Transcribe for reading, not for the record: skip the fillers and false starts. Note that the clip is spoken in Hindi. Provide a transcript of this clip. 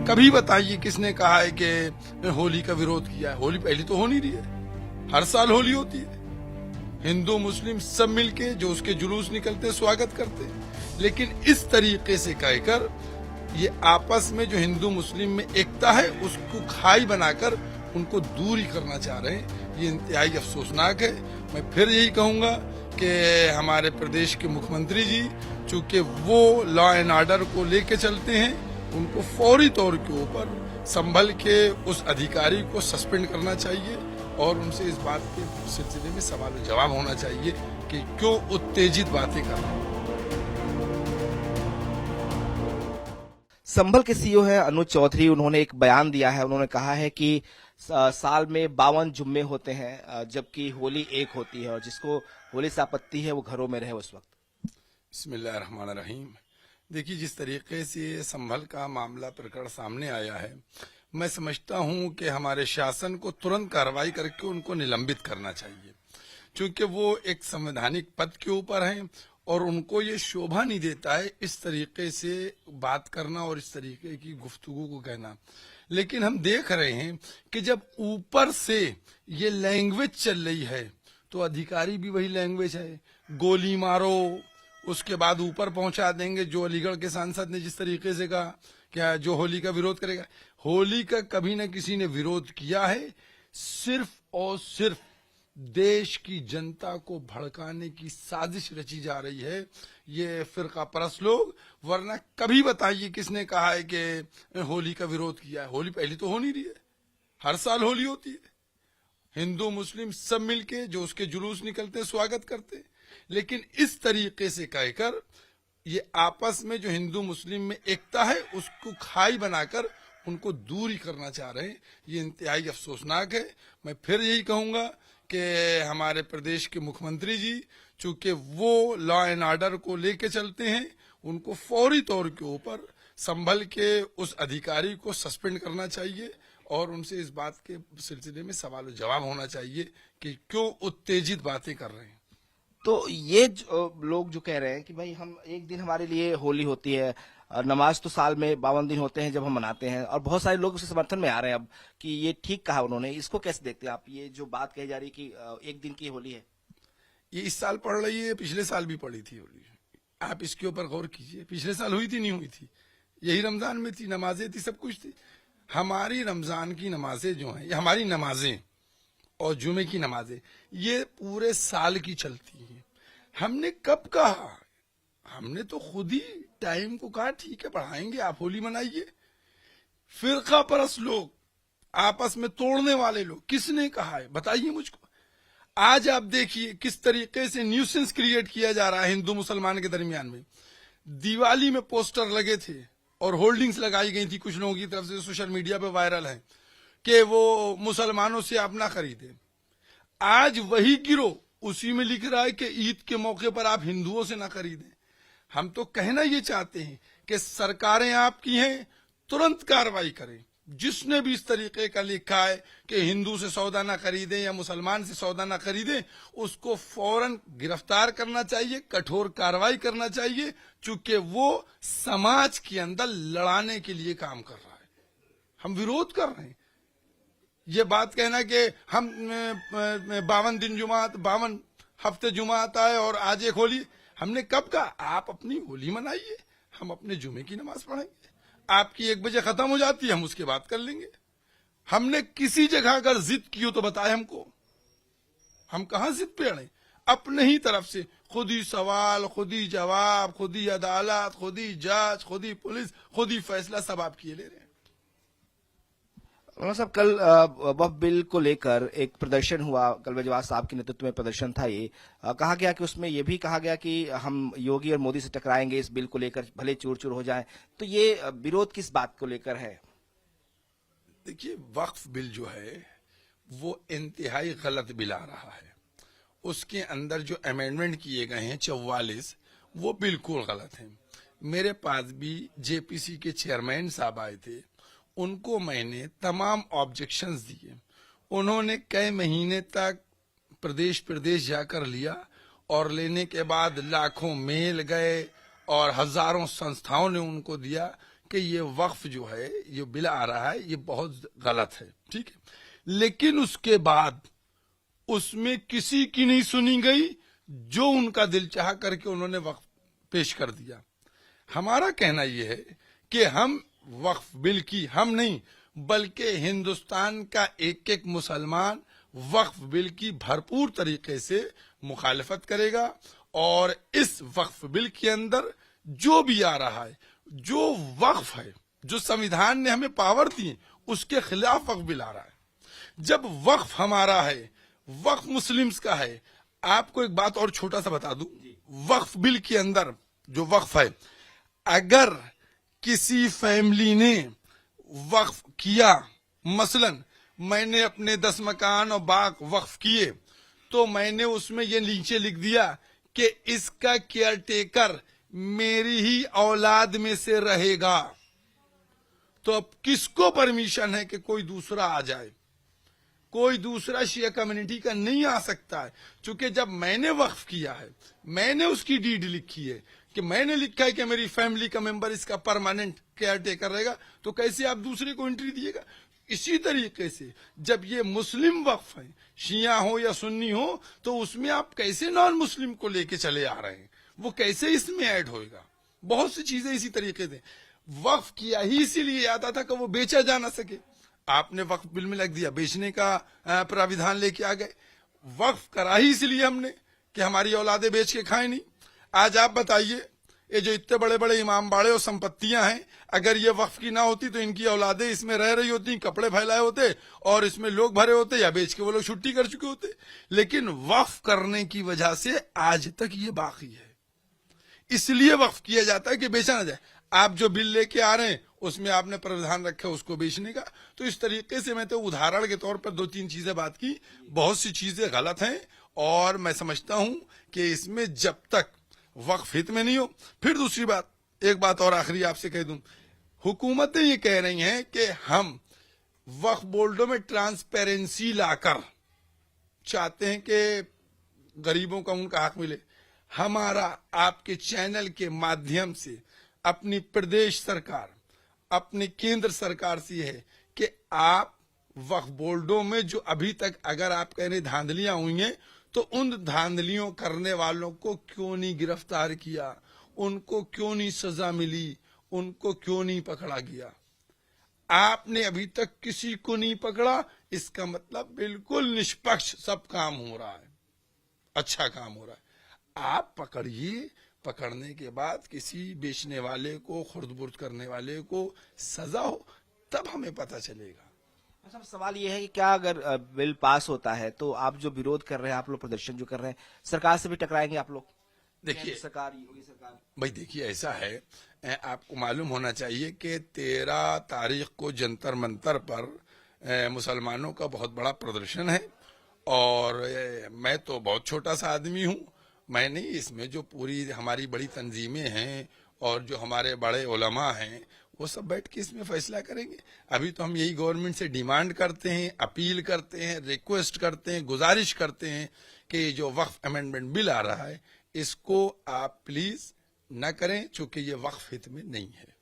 कभी बताइए किसने कहा है कि होली का विरोध किया है। होली पहली तो हो नहीं रही है, हर साल होली होती है। हिंदू मुस्लिम सब मिलके जो उसके जुलूस निकलते स्वागत करते, लेकिन इस तरीके से कहकर ये आपस में जो हिंदू मुस्लिम में एकता है उसको खाई बनाकर उनको दूर ही करना चाह रहे हैं। ये इंतहाई अफसोसनाक है। मैं फिर यही कहूंगा कि हमारे प्रदेश के मुख्यमंत्री जी चूंकि वो लॉ एंड ऑर्डर को लेके चलते हैं, उनको फौरी तौर के ऊपर संभल के उस अधिकारी को सस्पेंड करना चाहिए और उनसे इस बात के सिलसिले में सवाल जवाब होना चाहिए कि क्यों उत्तेजित बातें कर रहे हैं। संभल के सीईओ हैं अनुज चौधरी। उन्होंने एक बयान दिया है। उन्होंने कहा है कि साल में 52 जुम्मे होते हैं, जबकि होली एक होती है और जिसको होली से आपत्ति है वो घरों में रहे उस वक्त। बिस्मिल्लाहिर्रहमानिर्रहीम। देखिए, जिस तरीके से संभल का मामला प्रकरण सामने आया है, मैं समझता हूं कि हमारे शासन को तुरंत कार्रवाई करके उनको निलंबित करना चाहिए, क्योंकि वो एक संवैधानिक पद के ऊपर हैं और उनको ये शोभा नहीं देता है इस तरीके से बात करना और इस तरीके की गुफ्तगू को कहना। लेकिन हम देख रहे हैं कि जब ऊपर से ये लैंग्वेज चल रही है तो अधिकारी भी वही लैंग्वेज है, गोली मारो, उसके बाद ऊपर पहुंचा देंगे। जो अलीगढ़ के सांसद ने जिस तरीके से कहा क्या जो होली का विरोध करेगा, होली का कभी न किसी ने विरोध किया है। सिर्फ और सिर्फ देश की जनता को भड़काने की साजिश रची जा रही है ये फिरका परस्त लोग। वरना कभी बताइए किसने कहा है कि होली का विरोध किया है। होली पहली तो हो नहीं रही है, हर साल होली होती है। हिंदू मुस्लिम सब मिलके जो उसके जुलूस निकलते स्वागत करते, लेकिन इस तरीके से कहकर ये आपस में जो हिंदू मुस्लिम में एकता है उसको खाई बनाकर उनको दूर ही करना चाह रहे हैं। ये इंतहाई अफसोसनाक है। मैं फिर यही कहूंगा कि हमारे प्रदेश के मुख्यमंत्री जी चूंकि वो लॉ एंड ऑर्डर को लेके चलते हैं, उनको फौरी तौर के ऊपर संभल के उस अधिकारी को सस्पेंड करना चाहिए और उनसे इस बात के सिलसिले में सवाल जवाब होना चाहिए कि क्यों उत्तेजित बातें कर रहे हैं। तो ये लोग जो कह रहे हैं कि भाई हम एक दिन हमारे लिए होली होती है, नमाज तो साल में 52 दिन होते हैं जब हम मनाते हैं, और बहुत सारे लोग उसके समर्थन में आ रहे हैं अब कि ये ठीक कहा उन्होंने। इसको कैसे देखते हैं आप, ये जो बात कही जा रही है कि एक दिन की होली है? ये इस साल पड़ रही है, पिछले साल भी पड़ी थी होली। आप इसके ऊपर गौर कीजिए, पिछले साल हुई थी नहीं हुई थी, यही रमजान में थी, नमाजें थी, सब कुछ थी। हमारी रमजान की नमाजें जो हैं, ये हमारी नमाजें और जुमे की नमाजें ये पूरे साल की चलती हैं। हमने कब कहा? हमने तो खुद ही टाइम को कहा ठीक है बढ़ाएंगे, आप होली मनाइए। फिरका परस्त लोग, आपस में तोड़ने वाले लोग, किसने कहा है बताइए मुझको। आज आप देखिए किस तरीके से न्यूसेंस क्रिएट किया जा रहा है हिंदू मुसलमान के दरमियान में। दिवाली में पोस्टर लगे थे और होल्डिंग्स लगाई गई थी कुछ लोगों की तरफ से, सोशल मीडिया पे वायरल है कि वो मुसलमानों से आप ना खरीदे। आज वही गिरोह उसी में लिख रहा है कि ईद के मौके पर आप हिंदुओं से ना खरीदें। हम तो कहना ये चाहते हैं कि सरकारें आपकी हैं, तुरंत कार्रवाई करें। जिसने भी इस तरीके का लिखा है कि हिंदू से सौदा ना खरीदें या मुसलमान से सौदा ना खरीदें, उसको फौरन गिरफ्तार करना चाहिए, कठोर कार्रवाई करना चाहिए, चूंकि वो समाज के अंदर लड़ाने के लिए काम कर रहा है। हम विरोध कर रहे हैं। ये बात कहना कि हम 52 दिन जुमात, 52 हफ्ते जुमात आए और आज एक होली, हमने कब कहा? आप अपनी होली मनाइए, हम अपने जुमे की नमाज पढ़ेंगे। आपकी 1 बजे खत्म हो जाती है, हम उसके बाद कर लेंगे। हमने किसी जगह अगर जिद की हो तो बताए हमको, हम कहां जिद पे अड़े? अपने ही तरफ से खुद ही सवाल, खुद ही जवाब, खुद ही अदालत, खुद ही जांच, खुद ही पुलिस, खुद ही फैसला, सब आप किए ले रहे हैं। साहब, कल वक्फ बिल को लेकर एक प्रदर्शन हुआ, कल वजवाद साहब के नेतृत्व में प्रदर्शन था। ये कहा गया कि उसमें ये भी कहा गया कि हम योगी और मोदी से टकराएंगे इस बिल को लेकर, भले चूर चूर हो जाए। तो ये विरोध किस बात को लेकर है? देखिए, वक्फ बिल जो है वो इंतहाई गलत बिल आ रहा है। उसके अंदर जो अमेंडमेंट किए गए हैं 44, वो बिल्कुल गलत हैं। मेरे पास भी जेपीसी के चेयरमैन साहब आए थे, उनको मैंने तमाम ऑब्जेक्शंस दिए। उन्होंने कई महीने तक प्रदेश प्रदेश जाकर लिया और लेने के बाद लाखों मेल गए और हजारों संस्थाओं ने उनको दिया कि ये वक्फ जो है, ये बिल आ रहा है, ये बहुत गलत है, ठीक है। लेकिन उसके बाद उसमें किसी की नहीं सुनी गई, जो उनका दिल चाह करके उन्होंने वक्फ पेश कर दिया। हमारा कहना यह है कि हम वक्फ बिल की, हम नहीं बल्कि हिंदुस्तान का एक एक मुसलमान वक्फ बिल की भरपूर तरीके से मुखालफत करेगा, और इस वक्फ बिल के अंदर जो भी आ रहा है, जो वक्फ है, जो संविधान ने हमें पावर दी, उसके खिलाफ वक्फ बिल आ रहा है। जब वक्फ हमारा है, वक्फ मुस्लिम्स का है। आपको एक बात और छोटा सा बता दूं, वक्फ बिल के अंदर जो वक्फ है, अगर किसी फैमिली ने वक्फ किया, मसलन मैंने अपने 10 मकान और बाग वक्फ किए, तो मैंने उसमें ये नीचे लिख दिया कि इसका केयर टेकर मेरी ही औलाद में से रहेगा, तो अब किसको परमिशन है कि कोई दूसरा आ जाए? कोई दूसरा शिया कम्युनिटी का नहीं आ सकता है, क्योंकि जब मैंने वक्फ किया है, मैंने उसकी डीड लिखी है कि मैंने लिखा है कि मेरी फैमिली का मेंबर इसका परमानेंट केयर टेकर रहेगा, तो कैसे आप दूसरे को एंट्री दिएगा? इसी तरीके से जब ये मुस्लिम वक्फ है, शिया हो या सुन्नी हो, तो उसमें आप कैसे नॉन मुस्लिम को लेके चले आ रहे हैं? वो कैसे इसमें ऐड होएगा? बहुत सी चीजें इसी तरीके से। वक्फ किया ही इसीलिए आता था कि वो बेचा जा ना सके। आपने वक्फ बिल में लिख दिया, बेचने का प्राविधान लेके आ गए। वक्फ करा ही इसलिए हमने कि हमारी औलादे बेच के खाए नहीं। आज आप बताइए, ये जो इतने बड़े बड़े इमाम बाड़े और संपत्तियां हैं, अगर ये वक्फ की ना होती तो इनकी औलादे इसमें रह रही होती, कपड़े फैलाए होते और इसमें लोग भरे होते, या बेच के वो लोग छुट्टी कर चुके होते। लेकिन वक्फ करने की वजह से आज तक ये बाकी है। इसलिए वक्फ किया जाता है कि बेचा ना जाए। आप जो बिल लेके आ रहे हैं उसमें आपने प्रावधान रखा उसको बेचने का। तो इस तरीके से मैं तो उदाहरण के तौर पर 2-3 चीजें बात की, बहुत सी चीजें गलत हैं, और मैं समझता हूं कि इसमें जब तक वक्फ हित में नहीं हो। फिर दूसरी बात, एक बात और आखिरी आपसे कह दूं, हुकूमतें ये कह रही हैं कि हम वक्फ बोर्डों में ट्रांसपेरेंसी लाकर चाहते हैं कि गरीबों का उनका हक मिले। हमारा आपके चैनल के माध्यम से अपनी प्रदेश सरकार, अपनी केंद्र सरकार से है कि आप वक्फ बोर्डों में जो अभी तक अगर आप कह रहे धांधलियां हुई हैं, तो उन धांधलियों करने वालों को क्यों नहीं गिरफ्तार किया, उनको क्यों नहीं सजा मिली, उनको क्यों नहीं पकड़ा गया? आपने अभी तक किसी को नहीं पकड़ा, इसका मतलब बिल्कुल निष्पक्ष सब काम हो रहा है, अच्छा काम हो रहा है। आप पकड़िए, पकड़ने के बाद किसी बेचने वाले को, खुर्द-बुर्द करने वाले को सजा हो, तब हमें पता चलेगा। अच्छा, सवाल ये है कि क्या अगर बिल पास होता है तो आप जो विरोध कर रहे हैं, आप लोग प्रदर्शन जो कर रहे हैं, सरकार से भी टकराएंगे आप लोग? देखिए सरकार, योगी सरकार। भाई देखिए, ऐसा है, आपको मालूम होना चाहिए कि 13 तारीख को जंतर मंतर पर मुसलमानों का बहुत बड़ा प्रदर्शन है, और मैं तो बहुत छोटा सा आदमी हूँ। मैं नहीं, इसमें जो पूरी हमारी बड़ी तंजीमें हैं और जो हमारे बड़े उलमा हैं, वो सब बैठ के इसमें फैसला करेंगे। अभी तो हम यही गवर्नमेंट से डिमांड करते हैं, अपील करते हैं, रिक्वेस्ट करते हैं, गुजारिश करते हैं कि ये जो वक्फ अमेंडमेंट बिल आ रहा है, इसको आप प्लीज न करें, चूंकि ये वक्फ हित में नहीं है।